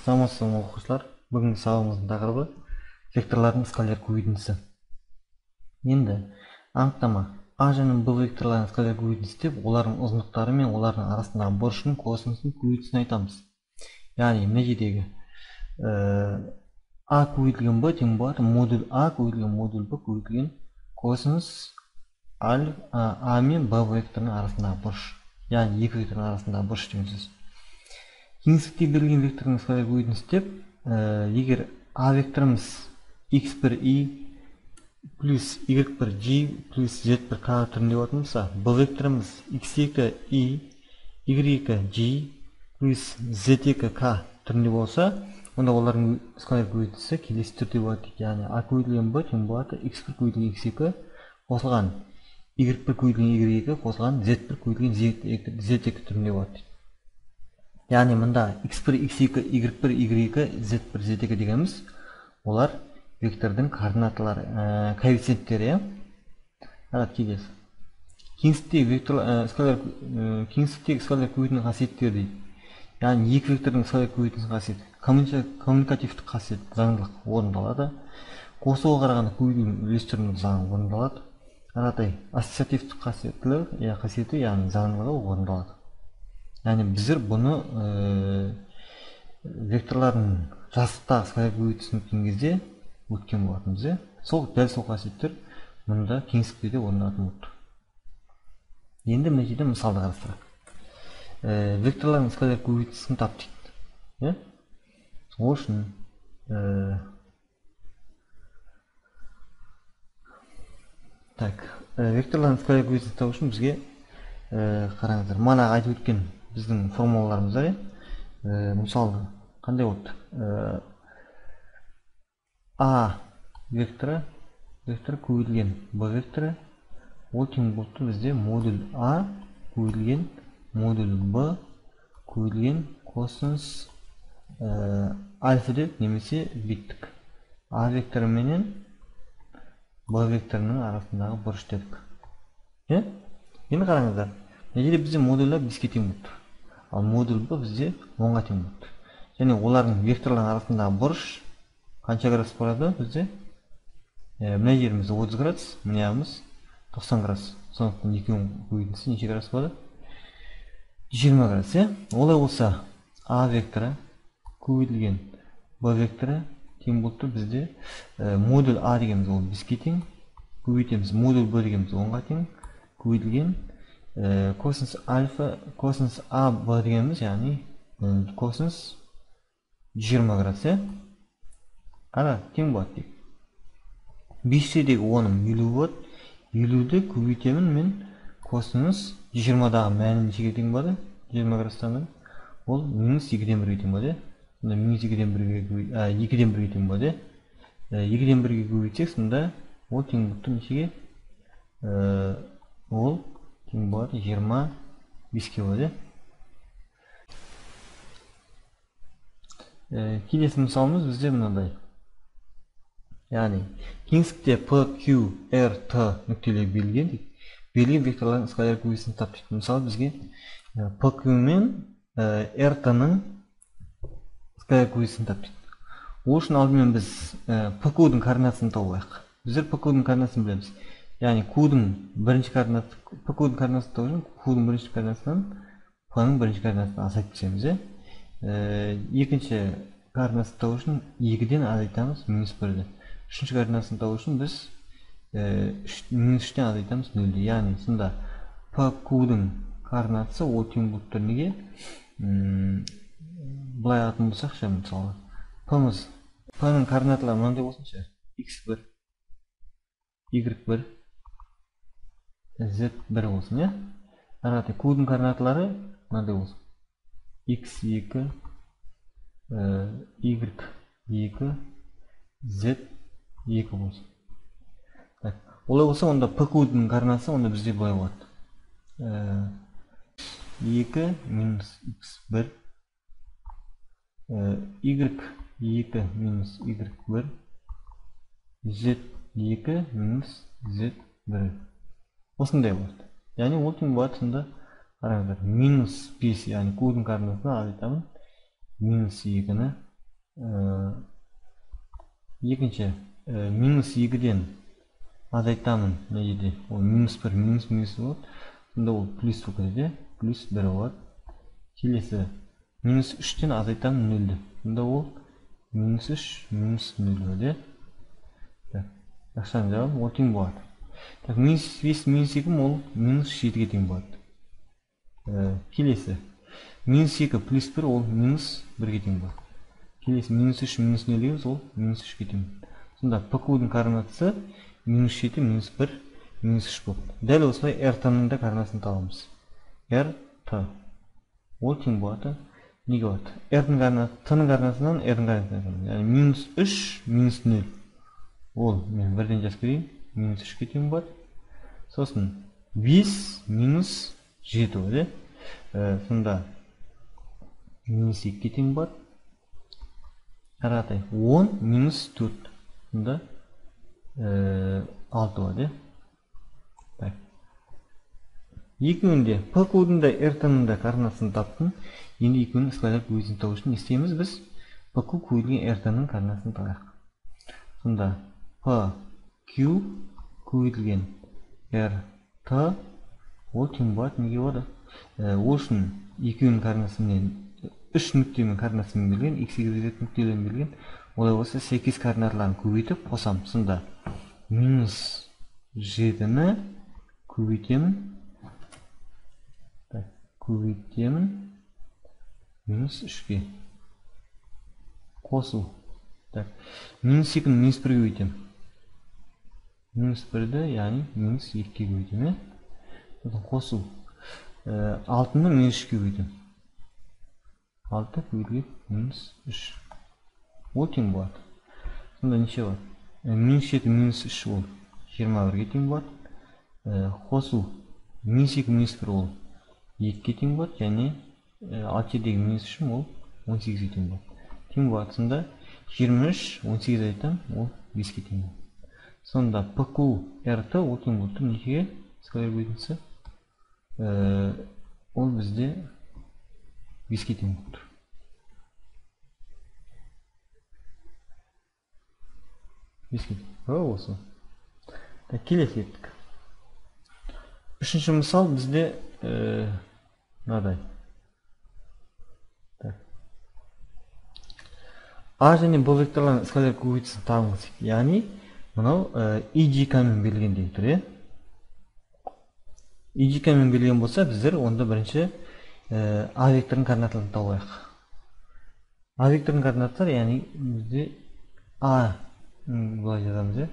Саламатсызбы оқушылар. Бүгінгі сабағымыздың тақырыбы векторлардың скалар көбейтіндісі. Енді анықтама А және Б векторларының скалар көбейтіндісі деп олардың ұзындықтары мен олардың арасындағы бұрышын косинустың көбейтіндісін айтамыз. Яғни мына жердегі А көбейтілген Б тең болады модуль А көбейтілген модуль Б көбейтілген косинус А мен Б векторының арасындағы бұрыш. Яғни екі вектордың арасындағы бұрыш деген сөз. Кеңістікте берілген вектордың скалар көбейтіндісі деп, егер А векторымыз x1i плюс y1j плюс z1k түрінде болатын болса, Б векторымыз x2i y2j плюс z2k түрінде болса, онда олардың скалар көбейтіндісі келесі түрде болады. Яғни А көбейтілген Б тең болады x1 көбейтілген x2 қосылған y1 көбейтілген y2 қосылған z1 көбейтілген z2 түрінде болады. Яғни мында x1, x2, y1, y2, z1, z2 дегеніміз олар вектордың координаталары, коэффициенттері. Келесі. Кеңістіктегі скалар көбейтінің қасиеттері дейді. Яғни екі вектордың скалар көбейтінің қасиеті коммуникативтік қасиет, заңдылық орындалады. Қосуға қарағанда көбейтудің үлестерінің заңы орындалады. Ассоциативтік қасиеті, яғни заңдылығы орындалады. Яғни біздер бұны векторлардың жазықтағы скалар көбейтісін өткен кезде өткен болатынбыз. Дәл сол қасиеттер мұнда кеңістікте де орындалатын болды. Енді мына жерде мысалды қарастырайық. Векторлардың скалар көбейтісін тап дейді. Ол үшін векторлардың скалар көбейтісін тап үшін бізге қараңыздар, мана айтып өткен біздің формулаларымыз бар. Мысалы қандай болды? А векторы көбейтілген Б векторы ол тең болды бізде модуль А көбейтілген модуль Б көбейтілген косинус альфа деп немесе беттік. А векторы менен Б векторының арасындағы бұрыш дедік. Енді қараңыздар, мына жерде бізде модульдар 5-ке тең болды. Ал модуль Б бізде 10-ға тең болды. Және олардың векторлардың арасындағы бұрыш қанша градус болады бізде? Мына жеріміз 30 градус, мына жағымыз 90 градус. Сондықтан екеуінің көбейтіндісі неше градус болады? 20 градус. Олай болса, А векторы көбейтілген Б векторы тең болды бізде модуль А дегеніміз ол 5-ке тең, көбейтеміз модуль Б дегеніміз 10-ға тең, көбейтілген косинус альфа, косинус А Б дегеніміз, яғни косинус 20 градус. Тең болады дейік. 5-тегі 10-ым 50 болады. 50-ді көбейтемін мен косинус 20-дағы мәні нешеге тең болады? 20 градустан ол минус 2-ден 1-ге тең болады. Минус 2-ден 1-ге тең болады. 2-ден 1-ге көбейтсек, сонда ол тең болды нешеге? Ол тең болады 25-ке болады. Келесі мысалымыз бізде мынандай. Яғни кеңістікте P, Q, R, T нүктелері берілген векторлардың скалар көбейтісін тап дейді. Мысалы бізге P, Q мен R, T-ның скалар көбейтісін тап дейді. Ол үшін алдымен біз P, Q-дің координатасын табайық. Біздер P, Q-дің координатасын білеміз. Яғни Q-дің бірінші координаты, P, Q-дің координатасын табу үшін Q-дің бірінші координатынан P-ның бірінші координатынан азайтып түсеміз. Екінші координатасын табу үшін 2-ден азайтамыз минус 1-ді. Үшінші координатасын табу үшін біз минус 3-ден азайтамыз 0-ді. Яғни сонда P, Q-дің координатасы ол тең болып тұр неге? Былай алатын болсақ, мысалы P-ның координаталары мынандай болсыншы, x1, y1, z1 болсын. Q-дің координаталары мынандай болсын, x2, y2, z2 болсын. Олай болса, онда P-Q-дің координатасы онда бізде былай болады. 2 минус x1, y2 минус y1, z2 минус z1. Осындай болады. Яғни ол тең болады сонда қараңыздар минус 5, яғни Q-дің координатасына азайтамын минус 2-ні екінші минус 2-ден азайтамын мына жерде ол минус 1 минус болады, сонда ол плюс болып кетеді, плюс 1 болады. Келесі минус 3-тен азайтамын 0-ді, сонда ол минус 3 минус 0 болады. Жақшаның жауабы ол тең болады. Минус 5 минус 2 ол минус 7-ге тең болады. Келесі минус 2 плюс 1 ол минус 1-ге тең болады. Келесі минус 3 минус 0 дейміз, ол минус 3-ге тең. Сонда ПКУ-дың координатасы минус 7 минус 1 минус 3 болды. Дәл осылай РТ-ның да координасын табамыз. РТ ол тең болады. Неге болады? Р-дің координаты Т-ның координатынан Р-дің координатынан. Яғни минус 3 минус 0. Ол мен бірден жазып берейін. Минус 3-ге тең болады. Сосын 5 минус 7 болады. Сонда минус 2-ге тең болады. Қаратай 10 минус 4. Сонда 6 болады. Екеуінде ПКУ-дың да РТ-ның да координасын таптым. Енді екеуінің скалярдық көбейтісін табу үшін не істейміз біз? ПКУ көбейтілген РТ-ның координасын табайық. Сонда ПК көбейтілген РТ ол тең болады. Неге болады? Ол үшін екеуінің координасымен 3 нүктемен координасымен берілген, x-y нүктелермен берілген. Олай болса сәйкес координаталарын көбейтіп қосам. Сонда минус 7-ні көбейтемін минус 3-ге қосу. Минус 2-ні минус 1-ге көбейтем. Минус 1-ді, яғни минус 2-ге көбейтем. Қосу. 6-ні минус 3-ге көбейтем. 6 көбейтілген минус 3. Ол тең болады. Сонда неше болады? Минус 7 минус 3 ол 21-ге тең болады. Қосу. Минус 2 минус 1 ол 2-ге тең болады. Және 6-дегі минус 3 ол 18-ге тең болады. Тең болады. Сонда 23, 18 айтам, ол 5-ге тең болады. Сонда ПКУ РТ ол тең болды. Некеге скалярдық көбейтісі? Ол бізде 5-ге тең болды. Осы. Келесі еттік. Үшінші мысал бізде мынадай. А және Б векторларының скалярдық көбейтісін табыңыз. Яғни мынау ИДК-мен берілгендей тұр. ИДК-мен берілген болса, біздер онда бірінші А векторының координаталарын табайық. А векторының координаттары, яғни бізде А былай жазамыз.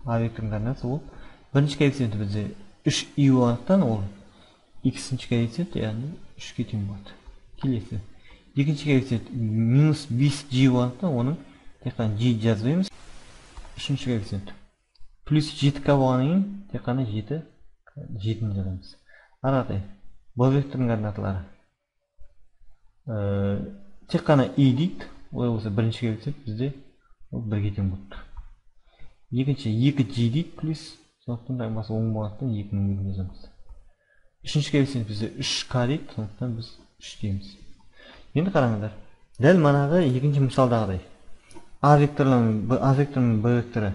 А векторының координатасы ол бірінші коэффициенті бізде 3i болғандықтан ол x-ші коэффициент, яғни 3-ге тең болады. Келесі. Екінші коэффициент минус 5g болғандықтан оның тек қана g жазбаймыз. Үшінші коэффициент плюс 7k болғаннан кейін тек қана 7-ні жазамыз. Аратай Б векторының координаталары тек қана i дейді. Олай болса бірінші коэффициент бізде ол 1-ге тең болады. Екінші 2g дейді плюс, сондықтан таңбасы 10 болғандықтан 2-ні өзін жазамыз. Үшінші коэффициент бізде 3k дейді, сондықтан біз 3 дейміз. Енді қараңыздар. Дәл манағы екінші мысалдағыдай. А векторының Б векторы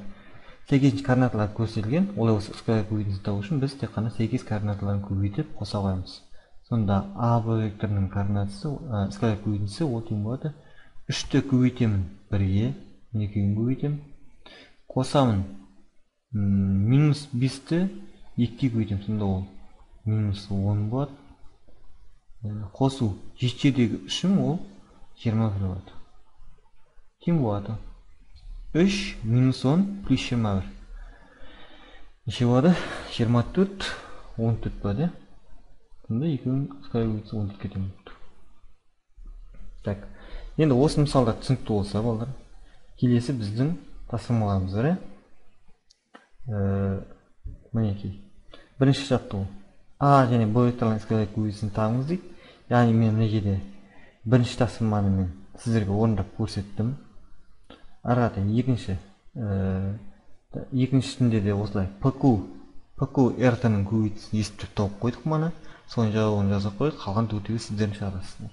сәйкес координаталары көрсетілген. Олай болса скалярдық көбейтісін табу үшін біз тек қана сәйкес координаталарын көбейтіп қоса қоямыз. Сонда А Б векторының координатасы скалярдық көбейтісі ол тең болады. 3-ті көбейтемін 1-ге, 2-ні көбейтемін. Қосамын минус 5-ті 2-ге көбейтемін. Сонда ол минус 10 болады. Қосу 7-дегі 3-ім ол 21 болады. Тең болады. 3 минус 10 плюс 21. Неше болады? 24, 14 болады. Сонда екеуінің скалярдық көбейтісі 14-ге тең болады. Так. Енді осы мысалдар түсінікті болса, балдар, келесі біздің тапсырмаларымыз бар. Мінекей. Бірінші шарты ол. А және Б векторларының скалярдық көбейтісін табыңыз дейді. Яғни мен мына жерде бірінші тапсырманы мен сіздерге орындап көрсеттім. Арғата екіншісінде де осылай ПК РТ-ның көбейтісін естіп тауып қойдық мана. Соның жауабын жазып қойдық. Қалған төртеуі сіздердің шығарасыздар.